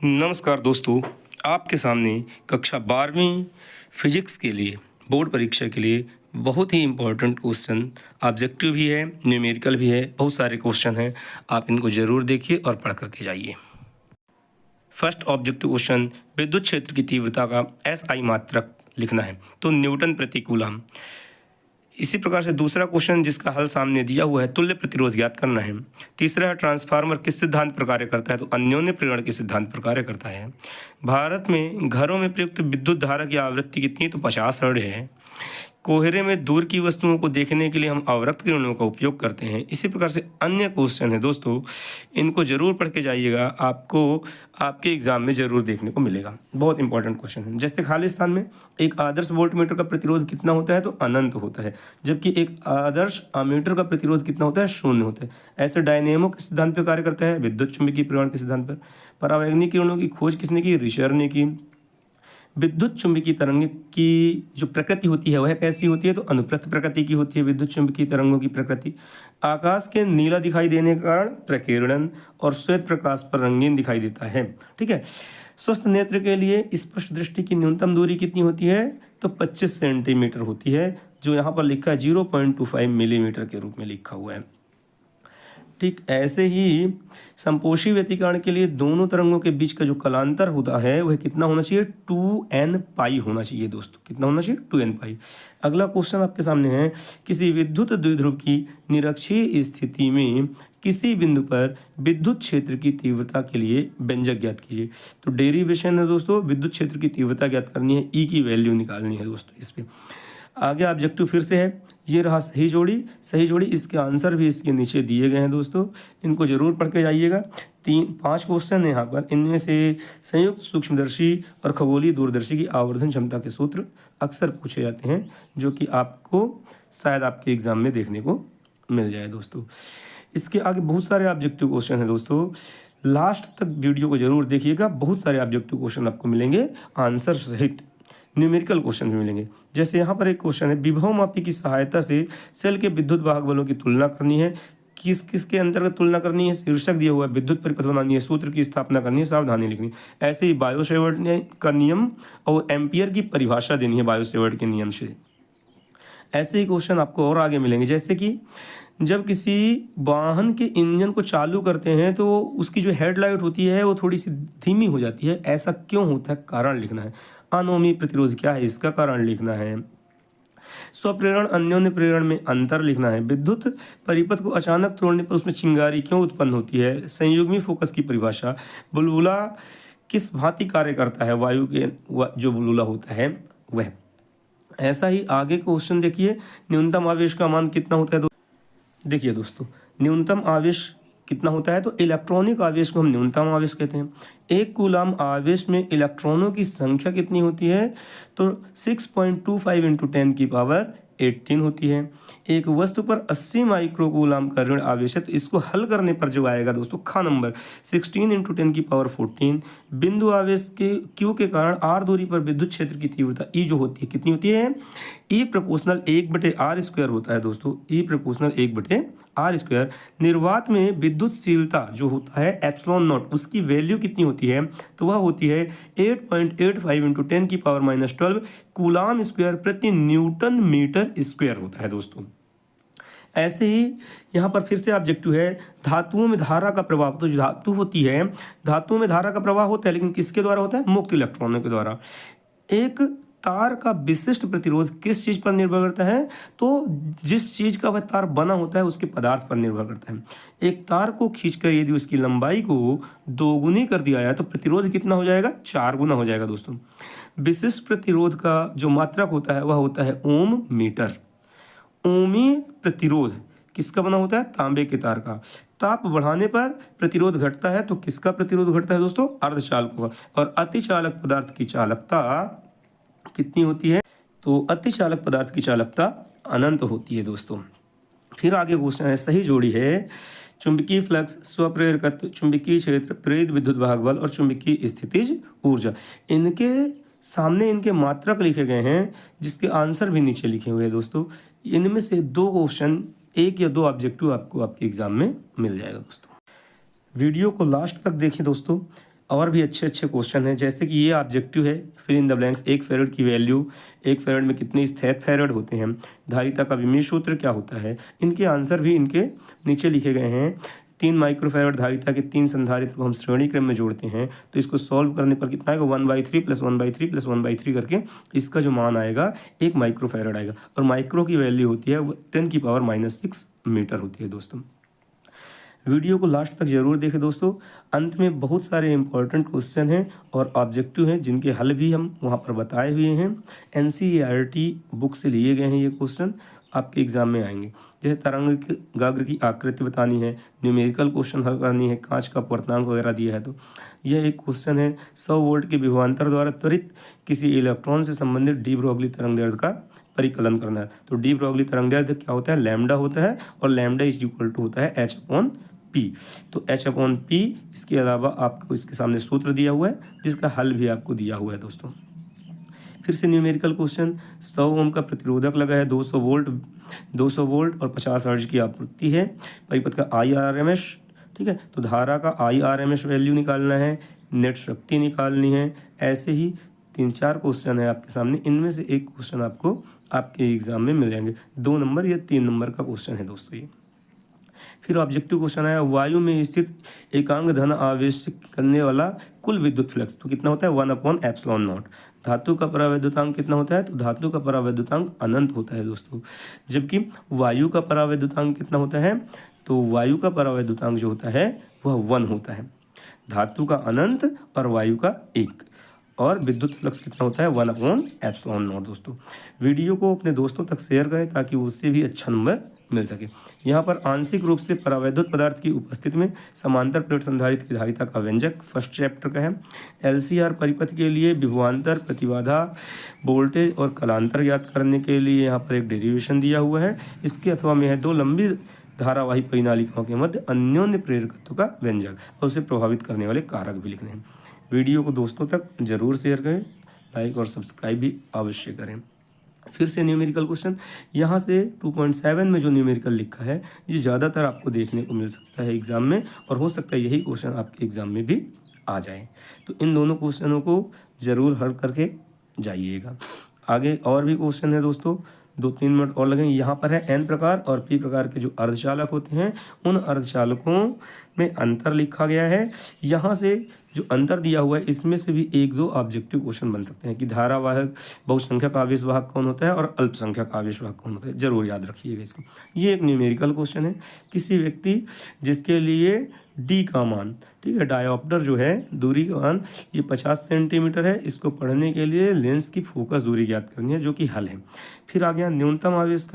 नमस्कार दोस्तों, आपके सामने कक्षा 12वीं फिजिक्स के लिए बोर्ड परीक्षा के लिए बहुत ही इम्पोर्टेंट क्वेश्चन ऑब्जेक्टिव भी है, न्यूमेरिकल भी है, बहुत सारे क्वेश्चन हैं। आप इनको ज़रूर देखिए और पढ़ करके जाइए। फर्स्ट ऑब्जेक्टिव क्वेश्चन, विद्युत क्षेत्र की तीव्रता का SI मात्रक लिखना है, तो न्यूटन प्रति कूलम। इसी प्रकार से दूसरा क्वेश्चन जिसका हल सामने दिया हुआ है, तुल्य प्रतिरोध ज्ञात करना है। तीसरा है ट्रांसफार्मर किस सिद्धांत पर कार्य करता है, तो अन्योन्य प्रेरण के सिद्धांत पर कार्य करता है। भारत में घरों में प्रयुक्त विद्युत धारा की आवृत्ति कितनी है, तो 50 हर्ट्ज है। कोहरे में दूर की वस्तुओं को देखने के लिए हम अवरक्त किरणों का उपयोग करते हैं। इसी प्रकार से अन्य क्वेश्चन है दोस्तों, इनको जरूर पढ़ के जाइएगा, आपको आपके एग्जाम में जरूर देखने को मिलेगा। बहुत इंपॉर्टेंट क्वेश्चन है। जैसे खालिस्तान में एक आदर्श वोल्टमीटर का प्रतिरोध कितना होता है, तो अनंत होता है, जबकि एक आदर्श अमीटर का प्रतिरोध कितना होता है, 0 होता है। ऐसे डायनेमो के सिद्धांत पर कार्य करता है, विद्युत चुंबकीय प्रेरण के सिद्धांत पर। परावैंगनिक किरणों की खोज किसने की, रिशर ने की। विद्युत चुंबकीय तरंग की जो प्रकृति होती है वह कैसी होती है, तो अनुप्रस्थ प्रकृति की होती है विद्युत चुंबकीय तरंगों की प्रकृति। आकाश के नीला दिखाई देने के कारण प्रकीर्णन और श्वेत प्रकाश पर रंगीन दिखाई देता है। ठीक है। स्वस्थ नेत्र के लिए स्पष्ट दृष्टि की न्यूनतम दूरी कितनी होती है, तो 25 सेंटीमीटर होती है, जो यहाँ पर लिखा है 0.25 मिलीमीटर के रूप में लिखा हुआ है। ठीक ऐसे ही संपोषी व्यतिकरण के लिए दोनों तरंगों के बीच का जो कलांतर होता है वह कितना होना चाहिए, 2n पाई होना चाहिए दोस्तों। कितना होना चाहिए, 2n पाई। अगला क्वेश्चन आपके सामने है, किसी विद्युत द्विध्रुव की निरक्षीय स्थिति में किसी बिंदु पर विद्युत क्षेत्र की तीव्रता के लिए व्यंजक ज्ञात कीजिए। तो डेरिवेशन है दोस्तों, विद्युत क्षेत्र की तीव्रता ज्ञात करनी है, ई की वैल्यू निकालनी है दोस्तों। इस पे आगे ऑब्जेक्टिव फिर से है, ये रहा सही जोड़ी। इसके आंसर भी इसके नीचे दिए गए हैं दोस्तों, इनको जरूर पढ़ के जाइएगा। 5 क्वेश्चन है यहाँ पर, इनमें से संयुक्त सूक्ष्मदर्शी और खगोलीय दूरदर्शी की आवर्धन क्षमता के सूत्र अक्सर पूछे जाते हैं, जो कि आपको शायद आपके एग्जाम में देखने को मिल जाए दोस्तों। इसके आगे बहुत सारे ऑब्जेक्टिव क्वेश्चन है दोस्तों, लास्ट तक वीडियो को जरूर देखिएगा। बहुत सारे ऑब्जेक्टिव क्वेश्चन आपको मिलेंगे आंसर सहित, न्यूमेरिकल क्वेश्चन भी मिलेंगे। जैसे यहाँ पर एक क्वेश्चन है, विभव मापी की सहायता से सेल के विद्युत वाहक बलों की तुलना करनी है। किसके अंतर्गत तुलना करनी है, शीर्षक दिया हुआ है, विद्युत परिपथ बनानी है, सूत्र की स्थापना करनी है, सावधानी लिखनी। ऐसे ही बायो-सेवर्ट का नियम और एम्पियर की परिभाषा देनी है बायो-सेवर्ट के नियम से। ऐसे ही क्वेश्चन आपको और आगे मिलेंगे, जैसे कि जब किसी वाहन के इंजन को चालू करते हैं तो उसकी जो हेडलाइट होती है वो थोड़ी सी धीमी हो जाती है, ऐसा क्यों होता है, कारण लिखना है। अनोमी प्रतिरोध क्या है, इसका कारण लिखना है। स्वप्रेरण अन्योन्य प्रेरण में अंतर लिखना है। विद्युत परिपथ को अचानक तोड़ने पर उसमें चिंगारी क्यों उत्पन्न होती है। संयुग्मी फोकस की परिभाषा। बुलबुला किस भांति कार्य करता है, वायु के जो बुलबुला होता है वह। ऐसा ही आगे क्वेश्चन देखिए, न्यूनतम आवेश का मान कितना होता है। देखिए दोस्तों, न्यूनतम आवेश कितना होता है, तो इलेक्ट्रॉनिक आवेश को हम न्यूनतम आवेश कहते हैं। एक कूलम आवेश में इलेक्ट्रॉनों की संख्या कितनी होती है, तो 6.25 इंटू 10 की पावर 18 होती है। एक वस्तु पर 80 माइक्रो कूलम का ऋण आवेश है, तो इसको हल करने पर जो आएगा दोस्तों, खा नंबर 16 इंटू 10 की पावर 14। बिंदु आवेश के क्यू के कारण आर दूरी पर विद्युत क्षेत्र की तीव्रता ई जो होती है कितनी होती है, ई प्रोपोर्शनल 1/r² होता है दोस्तों, ई प्रोपोर्शनल 1/r²। निर्वात में विद्युतशीलता जो होता है एप्सिलॉन नॉट, उसकी वैल्यू कितनी होती है, तो वह होती है 8.85 इंटू 10 की पावर -12 कूलाम स्क्वायर प्रति न्यूटन मीटर स्क्वायर होता है दोस्तों। ऐसे ही यहाँ पर फिर से ऑब्जेक्टिव है, धातुओं में धारा का प्रवाह। तो जो धातु होती है, धातुओं में धारा का प्रवाह होता है, लेकिन किसके द्वारा होता है, मुक्त इलेक्ट्रॉनों के द्वारा। एक तार का विशिष्ट प्रतिरोध किस चीज पर निर्भर करता है, तो जिस चीज का वह तार बना होता है उसके पदार्थ पर निर्भर करता है। एक तार को खींचकर यदि उसकी लंबाई को 2 गुनी कर दिया जाए तो प्रतिरोध कितना हो जाएगा, 4 गुना हो जाएगा दोस्तों। विशिष्ट प्रतिरोध का जो मात्रक होता है वह होता है ओम मीटर। ओमी प्रतिरोध किसका बना होता है, तांबे के तार का। ताप बढ़ाने पर प्रतिरोध घटता है, तो किसका प्रतिरोध घटता है दोस्तों, अर्धचालकों का। और अतिचालक पदार्थ की चालकता कितनी होती है, तो अतिचालक पदार्थ की चालकता अनंत होती है दोस्तों। फिर आगे क्वेश्चन है, सही जोड़ी है, चुंबकीय फ्लक्स, स्वप्रेरकत्व, चुंबकीय क्षेत्र, प्रेरित विद्युत वाहक बल और चुंबकीय स्थितिज ऊर्जा। इनके सामने इनके मात्रक लिखे गए हैं, जिसके आंसर भी नीचे लिखे हुए हैं दोस्तों। इनमें से 2 क्वेश्चन, 1 या 2 ऑब्जेक्टिव आपको आपके एग्जाम में मिल जाएगा दोस्तों। वीडियो को लास्ट तक देखिए दोस्तों, और भी अच्छे अच्छे क्वेश्चन हैं, जैसे कि ये ऑब्जेक्टिव है, fill in the blanks. 1 farad की वैल्यू, 1 फैराड में कितने स्थैत फैराड होते हैं, धारिता का विमीय सूत्र क्या होता है, इनके आंसर भी इनके नीचे लिखे गए हैं। 3 माइक्रोफैराड धारिता के 3 संधारित्र को हम श्रेणी क्रम में जोड़ते हैं तो इसको सॉल्व करने पर कितना आएगा, 1/3 + 1/3 + 1/3 करके इसका जो मान आएगा 1 माइक्रोफैराड आएगा। और माइक्रो की वैल्यू होती है 10⁻⁻6 मीटर होती है दोस्तों। वीडियो को लास्ट तक जरूर देखें दोस्तों, अंत में बहुत सारे इंपॉर्टेंट क्वेश्चन हैं और ऑब्जेक्टिव हैं जिनके हल भी हम वहाँ पर बताए हुए हैं। NCERT बुक से लिए गए हैं ये क्वेश्चन, आपके एग्जाम में आएंगे। जैसे तरंगाग्र की आकृति बतानी है, न्यूमेरिकल क्वेश्चन हल करनी है, कांच का अपवर्तनांक वगैरह दिया है तो यह एक क्वेश्चन है। 100 वोल्ट के विभवांतर द्वारा त्वरित किसी इलेक्ट्रॉन से संबंधित डी ब्रोगली तरंगदैर्ध्य का परिकलन करना है। तो डी ब्रोगली तरंगदैर्ध्य क्या होता है, लैम्डा होता है, और लैम्डा = होता है h/p। तो h/p, इसके अलावा आपको इसके सामने सूत्र दिया हुआ है जिसका हल भी आपको दिया हुआ है दोस्तों। फिर से न्यूमेरिकल क्वेश्चन, 100 ओम का प्रतिरोधक लगा है, 200 वोल्ट और 50 हर्ट्ज की आपूर्ति है, परिपथ का IRMS, ठीक है। तो धारा का IRMS वैल्यू निकालना है, नेट शक्ति निकालनी है। ऐसे ही 3-4 क्वेश्चन है आपके सामने, इनमें से एक क्वेश्चन आपको आपके एग्जाम में मिल जाएंगे। 2 नंबर या 3 नंबर का क्वेश्चन है दोस्तों ये। फिर ऑब्जेक्टिव क्वेश्चन आया, वायु में स्थित एकांक धन आवेश करने वाला कुल विद्युत फ्लक्स तो कितना होता है, 1/ε0। धातु का परावैद्युतांक कितना होता है, तो धातु का परावैद्युतांक अनंत होता है दोस्तों। जबकि वायु का परावैद्युतांक कितना होता है, तो वायु का परावैद्युतांक जो होता है वह 1 होता है। धातु का अनंत और वायु का 1। और विद्युत फ्लक्स कितना होता है, 1/ε0 दोस्तों। वीडियो को अपने दोस्तों तक शेयर करें ताकि उससे भी अच्छा नंबर मिल सके। यहाँ पर आंशिक रूप से परावैद्युत पदार्थ की उपस्थिति में समांतर प्लेट संधारित्र की धारिता का व्यंजक फर्स्ट चैप्टर का है। LCR परिपथ के लिए विभवांतर, प्रतिबाधा, वोल्टेज और कलांतर ज्ञात करने के लिए यहाँ पर एक डेरिवेशन दिया हुआ है। इसके अथवा में है 2 लंबी धारावाही परिनालिकाओं के मध्य अन्योन्य प्रेरकत्व का व्यंजक और उसे प्रभावित करने वाले कारक भी लिखने हैं। वीडियो को दोस्तों तक जरूर शेयर करें, लाइक और सब्सक्राइब भी अवश्य करें। फिर से न्यूमेरिकल क्वेश्चन, यहाँ से 2.7 में जो न्यूमेरिकल लिखा है ये ज़्यादातर आपको देखने को मिल सकता है एग्जाम में, और हो सकता है यही क्वेश्चन आपके एग्जाम में भी आ जाए। तो इन दोनों क्वेश्चनों को ज़रूर हल करके जाइएगा। आगे और भी क्वेश्चन है दोस्तों, 2-3 मिनट और लगेंगे। यहाँ पर है N प्रकार और P प्रकार के जो अर्धचालक होते हैं उन अर्धचालकों में अंतर लिखा गया है। यहाँ से जो अंतर दिया हुआ है इसमें से भी 1-2 ऑब्जेक्टिव क्वेश्चन बन सकते हैं कि धारावाहक बहुसंख्यक आवेश वाहक कौन होता है और अल्पसंख्यक आवेश वाहक कौन होता है, जरूर याद रखिएगा इसको। ये एक न्यूमेरिकल क्वेश्चन है, किसी व्यक्ति जिसके लिए डी का मान, ठीक है, डायोप्टर जो है दूरी का मान ये 50 सेंटीमीटर है, इसको पढ़ने के लिए लेंस की फोकस दूरी ज्ञात करनी है जो कि हल है। फिर आ गया न्यूनतम आवेश का,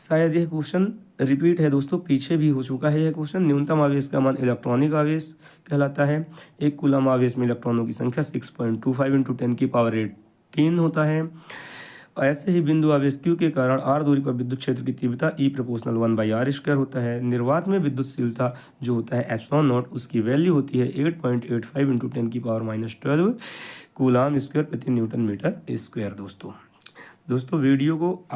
शायद यह क्वेश्चन रिपीट है दोस्तों, पीछे भी हो चुका है यह क्वेश्चन। न्यूनतम आवेश का मान इलेक्ट्रॉनिक आवेश कहलाता है। 1 कूलम आवेश में इलेक्ट्रॉनों की संख्या 6.25 × 10⁻18 होता है। ऐसे ही बिंदु आवेश Q के कारण r दूरी पर विद्युत क्षेत्र की तीव्रता E∝1/r² होता है। निर्वात में विद्युतशीलता जो होता है ε0 उसकी वैल्यू होती है 8.85 × 10⁻12 कूलाम स्क्वायर प्रति न्यूटन मीटर स्क्वायर दोस्तों। वीडियो को